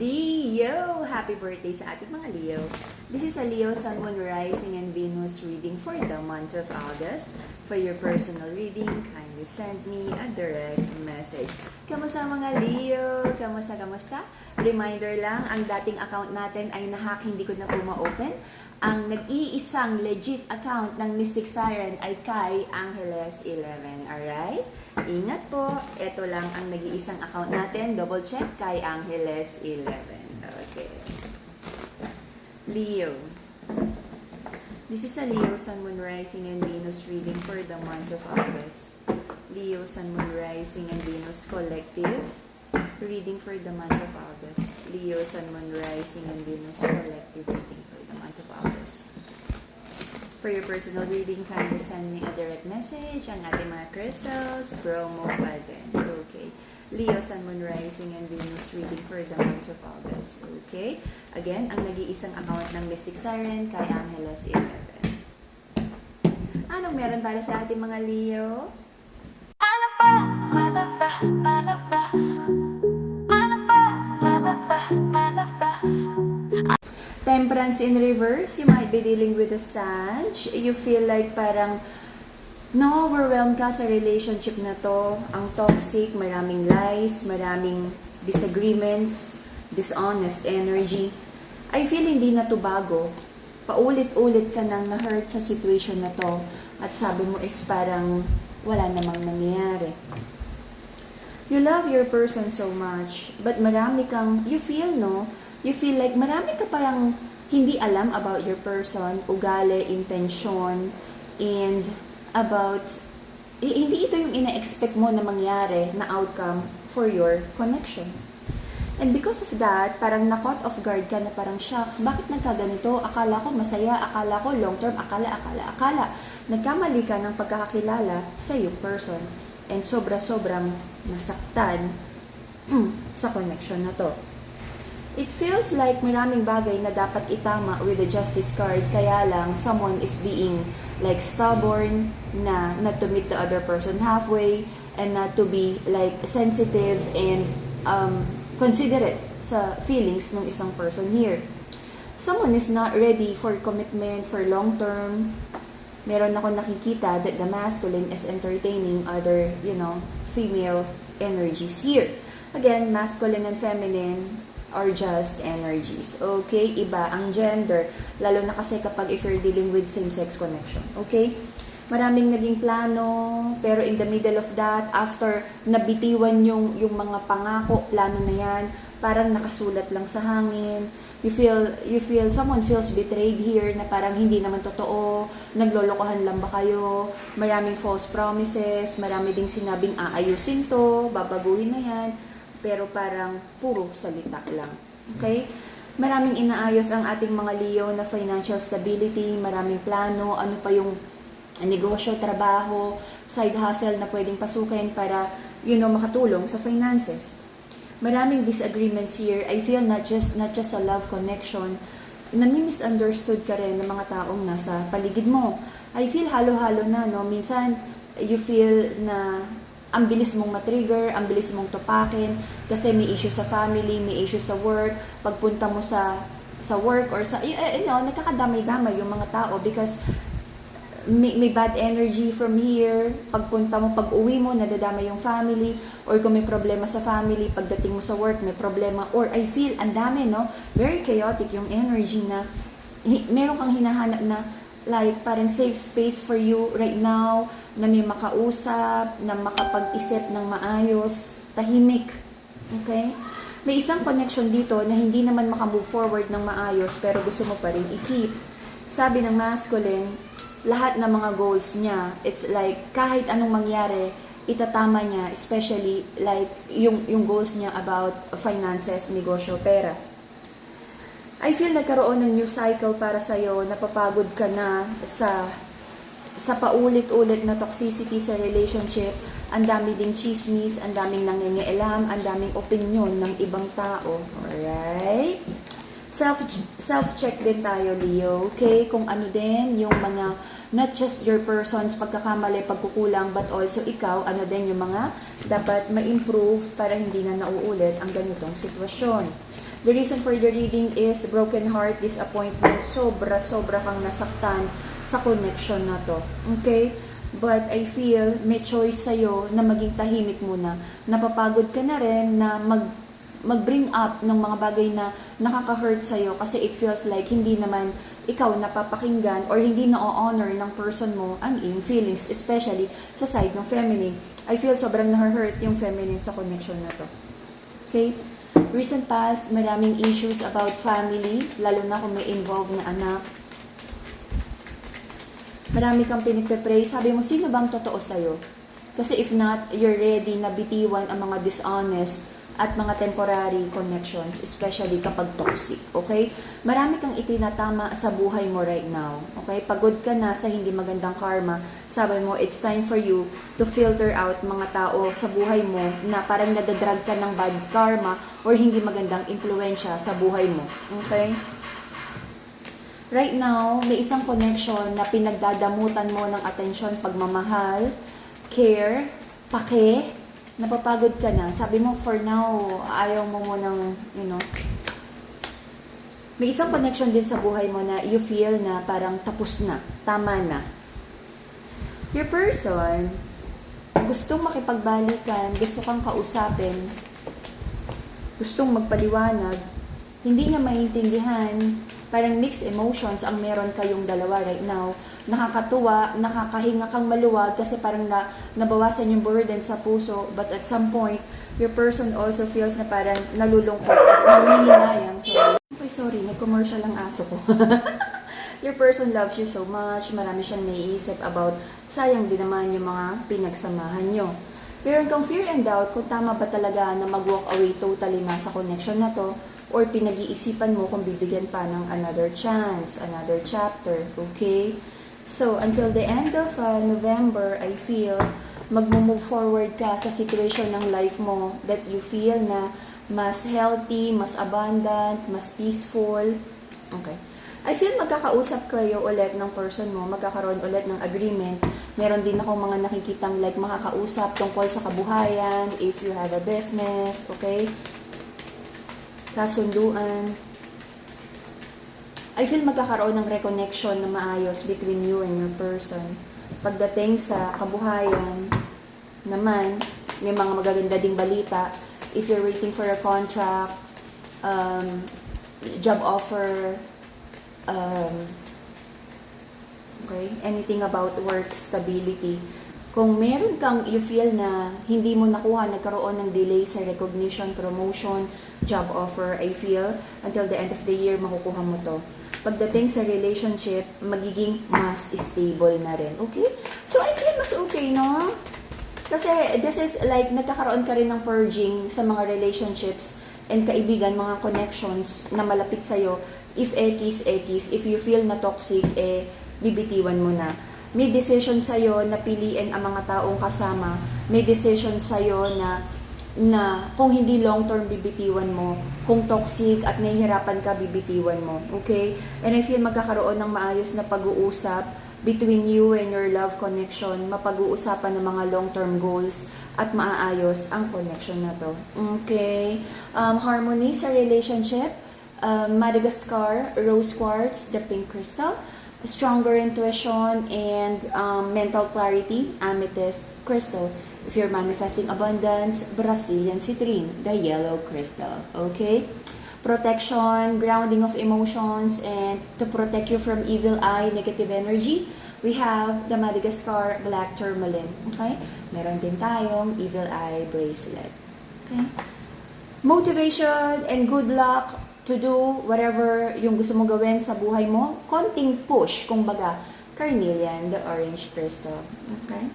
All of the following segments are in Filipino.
Leo! Happy birthday sa ating mga Leo. This is a Leo Sun, Moon, Rising, and Venus reading for the month of August. For your personal reading, kindly send me a direct message. Kamusta mga Leo? Kamusta? Reminder lang, ang dating account natin ay nahack, hindi ko na po ma-open. Ang nag-iisang legit account ng Mystic Siren ay kay Angeles 11. Alright? Ingat po. Ito lang ang nag-iisang account natin. Double check kay Angeles 11. Okay. Leo. This is a Leo, Sun, Moon, Rising, and Venus reading for the month of August. Leo, Sun, Moon, Rising, and Venus collective reading for the month of August. Leo, Sun, Moon, Rising, and Venus collective reading for the month of August. For your personal reading, kindly send me a direct message. Ang ating mga crystals, promo pa din. Okay. Leo, Sun, Moon, Rising, and Venus reading for the month of August. Okay. Again, ang nag-iisang account ng Mystic Siren kay Angeles 11. Anong meron para sa ating mga Leo? Temperance in reverse, you might be dealing with a Sag. You feel like parang na-overwhelmed ka sa relationship na to. Ang toxic, maraming lies, maraming disagreements, dishonest energy. I feel hindi na to bago. Paulit-ulit ka nang na-hurt sa situation na to. At sabi mo is parang wala namang nangyayari. You love your person so much, but marami kang, you feel like marami ka parang hindi alam about your person, ugali, intention, and about, hindi ito yung ina-expect mo na mangyari na outcome for your connection. And because of that, parang na-caught off guard ka na parang, shucks, bakit nagkaganito? Akala ko masaya, akala ko long term, akala. Nagkamali ka ng pagkakakilala sa yung person. And sobra-sobrang nasaktan sa connection na to. It feels like maraming bagay na dapat itama with the justice card, kaya lang someone is being like stubborn na not to meet the other person halfway and not to be like sensitive and considerate sa feelings ng isang person here. Someone is not ready for commitment for long term. Meron ako nakikita that the masculine is entertaining other, female energies here. Again, masculine and feminine are just energies. Okay? Iba ang gender. Lalo na kasi kapag if you're dealing with same-sex connection. Okay? Maraming naging plano, pero in the middle of that, after nabitiwan yung mga pangako, plano na yan, parang nakasulat lang sa hangin. You feel someone feels betrayed here na parang hindi naman totoo, naglolokohan lang ba kayo, maraming false promises, marami ding sinabing aayusin to, babaguhin na yan, pero parang puro salita lang. Okay? Maraming inaayos ang ating mga Leo na financial stability, maraming plano, ano pa yung negosyo, trabaho, side hustle na pwedeng pasukin para, makatulong sa finances. Maraming disagreements here. I feel not just a love connection, nami-misunderstood ka rin ng mga taong nasa paligid mo. I feel halo-halo na, no? Minsan, you feel na ang bilis mong matrigger, ang bilis mong tupakin, kasi may issue sa family, may issue sa work, pagpunta mo sa work or sa, nagkakadamay-damay yung mga tao because may bad energy from here, pagpunta mo, pag-uwi mo, nadadama yung family, or kung may problema sa family, pagdating mo sa work, may problema, or I feel, ang dami, no? Very chaotic yung energy na, meron kang hinahanap na, like, parang safe space for you right now, na may makausap, na makapag-isip ng maayos, tahimik, okay? May isang connection dito na hindi naman makamove forward ng maayos, pero gusto mo pa rin i-keep. Sabi ng masculine, lahat ng mga goals niya, it's like kahit anong mangyari, itatama niya, especially like yung goals niya about finances, negosyo, pera. I feel nagkaroon ng new cycle para sa'yo, napapagod ka na sa paulit-ulit na toxicity sa relationship, ang dami ding chismis, ang daming nangingialam, ang daming opinion ng ibang tao. Alright? Self-check din tayo, Leo, okay? Kung ano din yung mga, not just your person's pagkakamali, pagkukulang, but also ikaw, ano din yung mga dapat ma-improve para hindi na nauulit ang ganitong sitwasyon. The reason for the reading is broken heart, disappointment, sobra kang nasaktan sa connection na to. Okay? But I feel may choice sa'yo na maging tahimik muna. Napapagod ka na rin na mag-bring up ng mga bagay na nakaka-hurt sa'yo kasi it feels like hindi naman ikaw napapakinggan or hindi na-honor ng person mo ang iyong feelings, especially sa side ng feminine. I feel sobrang na-hurt yung feminine sa connection na to. Okay? Recent past, maraming issues about family, lalo na kung may involved na anak. Marami kang pinagpe-pray. Sabi mo, sino bang totoo sa'yo? Kasi if not, you're ready na bitiwan ang mga dishonest at mga temporary connections, especially kapag toxic, okay? Marami kang itinatama sa buhay mo right now, okay? Pagod ka na sa hindi magandang karma, sabi mo, it's time for you to filter out mga tao sa buhay mo na parang nadadrag ka ng bad karma or hindi magandang impluensya sa buhay mo, okay? Right now, may isang connection na pinagdadamutan mo ng atensyon, pagmamahal, care, pake, napapagod ka na. Sabi mo, for now, ayaw mo munang, may isang connection din sa buhay mo na you feel na parang tapos na, tama na. Your person, gustong makipagbalikan, gusto kang kausapin, gustong magpaliwanag, hindi niya maintindihan, parang mixed emotions ang meron kayong dalawa right now. Nakakatuwa, nakakahinga kang maluwag kasi parang nabawasan yung burden sa puso, but at some point, your person also feels na parang nalulungkot at nangihinayang. Sorry, nag-commercial ang aso ko. Your person loves you so much, marami siyang naiisip about sayang din naman yung mga pinagsamahan nyo. Meron kang fear and doubt kung tama ba talaga na mag-walk away totally na sa connection na to, or pinag-iisipan mo kung bibigyan pa ng another chance, another chapter, okay? So, until the end of November, I feel mag-move forward ka sa situation ng life mo that you feel na mas healthy, mas abundant, mas peaceful. Okay. I feel magkakausap kayo ulit ng person mo, magkakaroon ulit ng agreement. Meron din akong mga nakikitang like makakausap tungkol sa kabuhayan, if you have a business, okay? Kasunduan. I feel magkakaroon ng reconnection na maayos between you and your person. Pagdating sa kabuhayan, naman, may mga magaganda ding balita. If you're waiting for a contract, job offer, okay, anything about work stability. Kung meron kang you feel na hindi mo nakuha, nagkaroon ng delay sa recognition, promotion, job offer, I feel until the end of the year makukuha mo to. Pagdating sa relationship, magiging mas stable na rin. Okay? So, I feel mas okay, no? Kasi this is like, nagkakaroon ka rin ng purging sa mga relationships and kaibigan, mga connections na malapit sa'yo. If if you feel na toxic, bibitiwan mo na. May decision sa'yo na piliin ang mga taong kasama. May decision sa'yo na kung hindi long-term bibitiwan mo, kung toxic at nahihirapan ka, bibitiwan mo. Okay? And I feel magkakaroon ng maayos na pag-uusap between you and your love connection, mapag-uusapan ng mga long-term goals at maaayos ang connection na to. Okay? Harmony sa relationship, Madagascar, rose quartz, the pink crystal, stronger intuition and mental clarity, amethyst crystal. If you're manifesting abundance, Brazilian citrine, the yellow crystal. Okay? Protection, grounding of emotions, and to protect you from evil eye, negative energy, we have the Madagascar black tourmaline. Okay? Meron din tayong evil eye bracelet. Okay? Motivation and good luck to do whatever yung gusto mong gawin sa buhay mo. Konting push, kumbaga, carnelian, the orange crystal. Okay?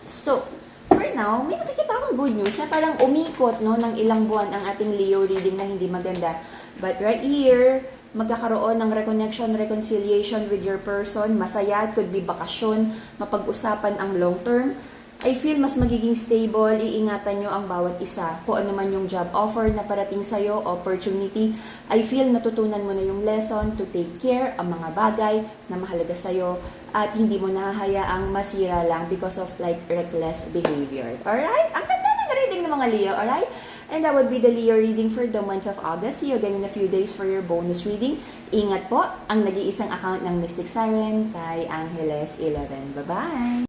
So, for now, may nakikita akong good news na parang umikot ng ilang buwan ang ating Leo reading na hindi maganda. But right here, magkakaroon ng reconnection, reconciliation with your person. Masaya, could be bakasyon, mapag-usapan ang long term. I feel mas magiging stable, iingatan nyo ang bawat isa. Kung ano man yung job offer na parating sa'yo, opportunity, I feel natutunan mo na yung lesson to take care ang mga bagay na mahalaga sa'yo at hindi mo nahahayaang masira lang because of like reckless behavior. Alright? Ang ganda ng reading ng mga Leo, alright? And that would be the Leo reading for the month of August. See you again in a few days for your bonus reading. Ingat po, ang nag-iisang account ng Mystic Siren kay Angeles 11. Bye-bye!